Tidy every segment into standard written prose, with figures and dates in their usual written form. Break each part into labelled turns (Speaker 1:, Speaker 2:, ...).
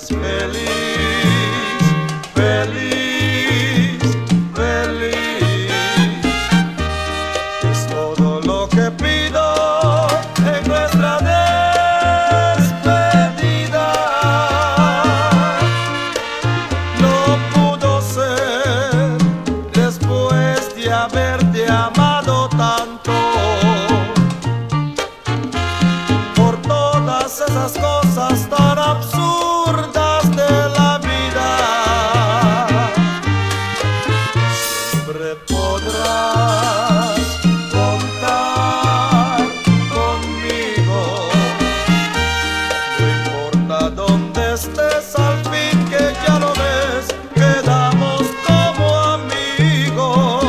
Speaker 1: seas feliz, feliz, feliz. Es todo lo que pido en nuestra despedida. No pudo ser después de haberte amado tanto. Por todas esas cosas tan absurdas de la vida, siempre podrás contar conmigo. No importa dónde estés, al fin que ya lo ves, quedamos como amigos.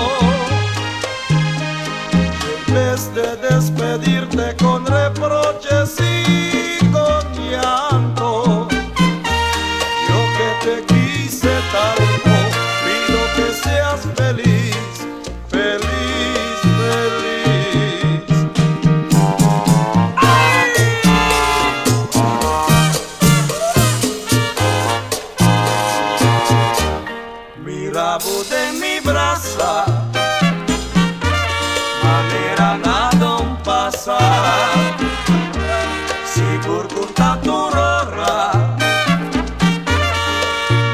Speaker 1: En vez de despedirte con reproches y con llanto, yo que te quise tanto, pido que seas feliz, feliz, feliz. Mira, bude mi brasa, manera nadong pasa. Sigur kung taturora,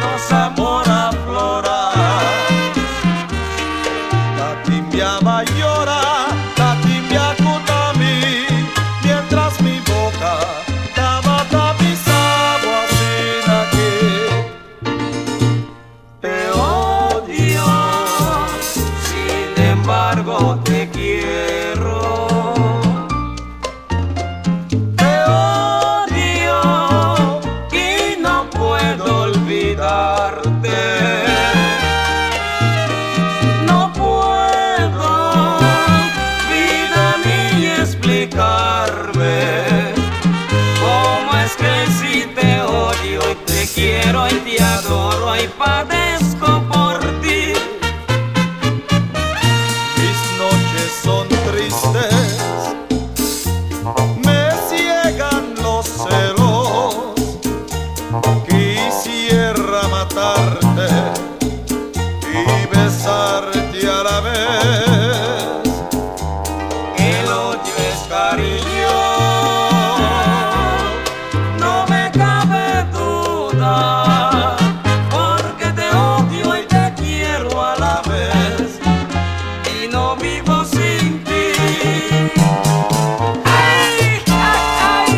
Speaker 1: nos amora flora. La timbia llora, la timbia kutami, mientras mi boca daba tapizado así aquí. Te odio, sin embargo te quiero. Te odio y no puedo olvidarte. No puedo, vida mía, explicarme cómo es que si te odio y te quiero y te adoro y padezco por ti. Mis noches son tristes, me ciegan los celos. Quisiera matarte y besarte a la vez. El odio es cariño, no me cabe duda, porque te odio y te quiero a la vez, y no vivo sin ti. Ay, ay, ay.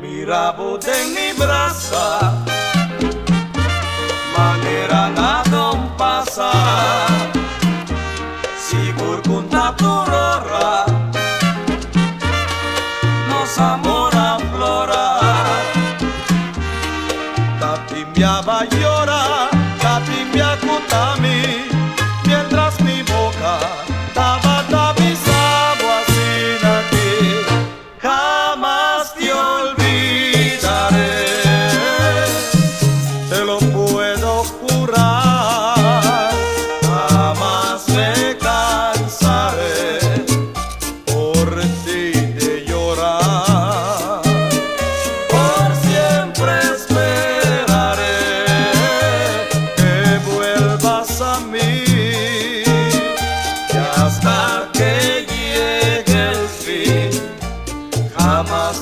Speaker 1: Mira, bude en mi brasa, manera nadong pasa. Sigur kung taturora, nos amora flora. La timbia llora, la timbia kutami, mientras mi boca daba tapizado así aquí. Jamás te olvidaré, te lo puedo jurar. Jamás me cansaré por ti de llorar. Por siempre esperaré que vuelvas a mí, y hasta que llegue el fin, jamás